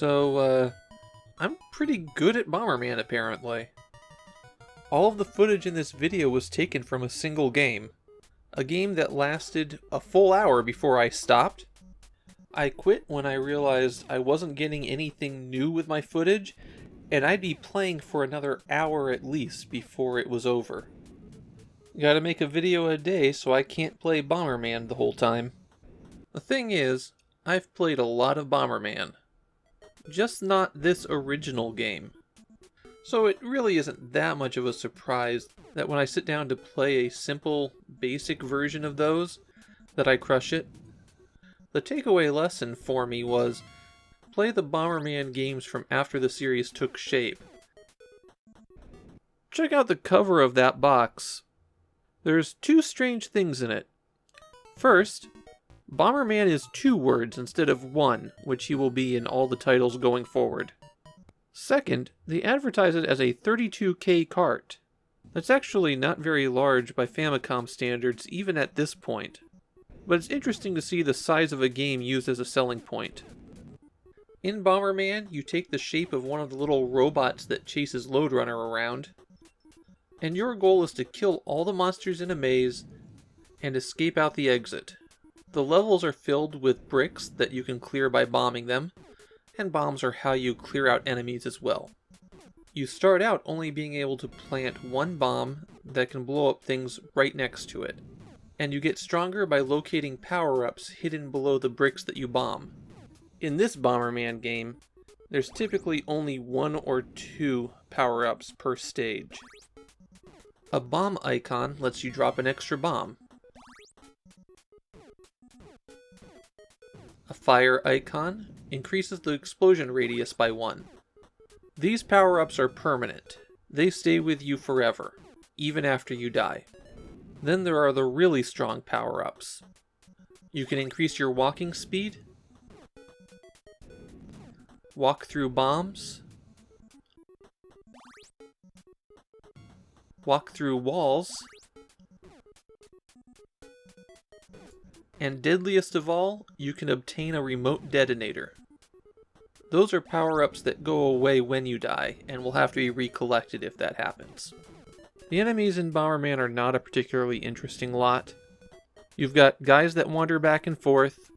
I'm pretty good at Bomberman apparently. All of the footage in this video was taken from a single game. A game that lasted a full hour before I stopped. I quit when I realized I wasn't getting anything new with my footage, and I'd be playing for another hour at least before it was over. Gotta make a video a day so I can't play Bomberman the whole time. The thing is, I've played a lot of Bomberman. Just not this original game. So it really isn't that much of a surprise that when I sit down to play a simple, basic version of those, that I crush it. The takeaway lesson for me was, play the Bomberman games from after the series took shape. Check out the cover of that box. There's two strange things in it. First, Bomberman is 2 words instead of 1, which he will be in all the titles going forward. Second, they advertise it as a 32K cart. That's actually not very large by Famicom standards even at this point. But it's interesting to see the size of a game used as a selling point. In Bomberman, you take the shape of one of the little robots that chases Loadrunner around, and your goal is to kill all the monsters in a maze and escape out the exit. The levels are filled with bricks that you can clear by bombing them, and bombs are how you clear out enemies as well. You start out only being able to plant 1 bomb that can blow up things right next to it, and you get stronger by locating power-ups hidden below the bricks that you bomb. In this Bomberman game, there's typically only 1 or 2 power-ups per stage. A bomb icon lets you drop an extra bomb. A fire icon increases the explosion radius by 1. These power-ups are permanent. They stay with you forever, even after you die. Then there are the really strong power-ups. You can increase your walking speed, walk through bombs, walk through walls, and deadliest of all, you can obtain a remote detonator. Those are power-ups that go away when you die, and will have to be recollected if that happens. The enemies in Bomberman are not a particularly interesting lot. You've got guys that wander back and forth,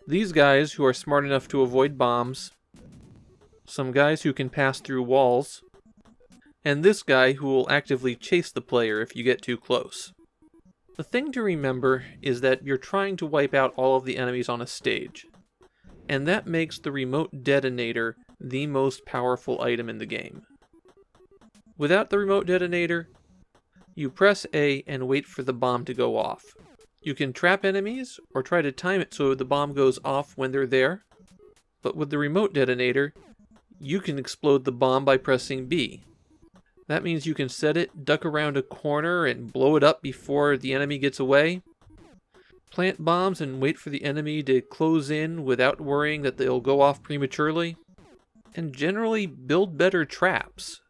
these guys who are smart enough to avoid bombs, some guys who can pass through walls, and this guy who will actively chase the player if you get too close. The thing to remember is that you're trying to wipe out all of the enemies on a stage, and that makes the remote detonator the most powerful item in the game. Without the remote detonator, you press A and wait for the bomb to go off. You can trap enemies or try to time it so the bomb goes off when they're there, but with the remote detonator, you can explode the bomb by pressing B. That means you can set it, duck around a corner, and blow it up before the enemy gets away. Plant bombs and wait for the enemy to close in without worrying that they'll go off prematurely. And generally build better traps.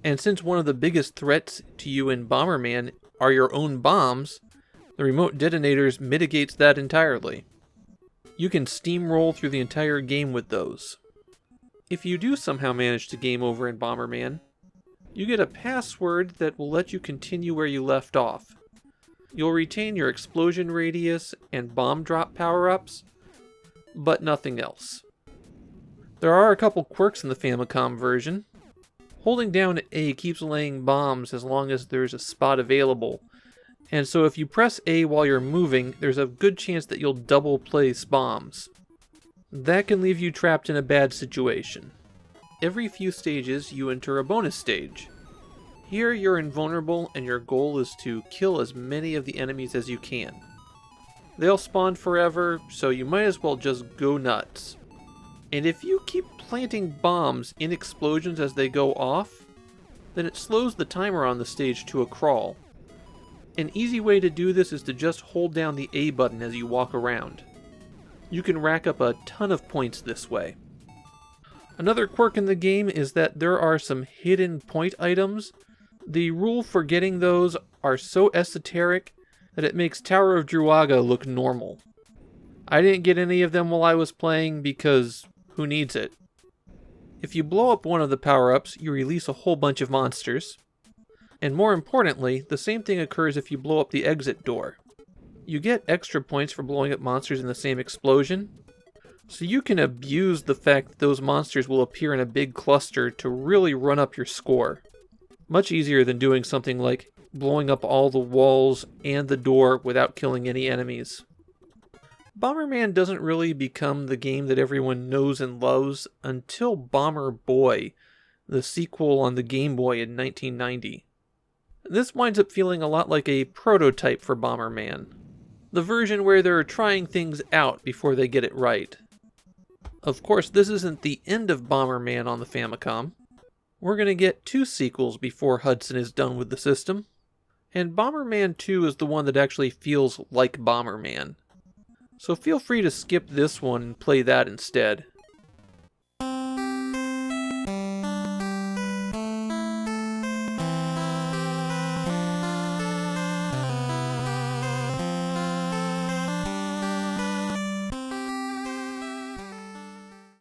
And since one of the biggest threats to you in Bomberman are your own bombs, the remote detonators mitigates that entirely. You can steamroll through the entire game with those. If you do somehow manage to game over in Bomberman, you get a password that will let you continue where you left off. You'll retain your explosion radius and bomb drop power-ups, but nothing else. There are a couple quirks in the Famicom version. Holding down A keeps laying bombs as long as there's a spot available, and so if you press A while you're moving, there's a good chance that you'll double place bombs. That can leave you trapped in a bad situation. Every few stages, you enter a bonus stage. Here, you're invulnerable, and your goal is to kill as many of the enemies as you can. They'll spawn forever, so you might as well just go nuts. And if you keep planting bombs in explosions as they go off, then it slows the timer on the stage to a crawl. An easy way to do this is to just hold down the A button as you walk around. You can rack up a ton of points this way. Another quirk in the game is that there are some hidden point items. The rule for getting those are so esoteric that it makes Tower of Druaga look normal. I didn't get any of them while I was playing because Who needs it? If you blow up one of the power-ups, you release a whole bunch of monsters. And more importantly, the same thing occurs if you blow up the exit door. You get extra points for blowing up monsters in the same explosion, so you can abuse the fact that those monsters will appear in a big cluster to really run up your score. Much easier than doing something like blowing up all the walls and the door without killing any enemies. Bomberman doesn't really become the game that everyone knows and loves until Bomber Boy, the sequel on the Game Boy in 1990. This winds up feeling a lot like a prototype for Bomberman, the version where they're trying things out before they get it right. Of course, this isn't the end of Bomberman on the Famicom. We're going to get 2 sequels before Hudson is done with the system, and Bomberman 2 is the one that actually feels like Bomberman. So feel free to skip this one and play that instead.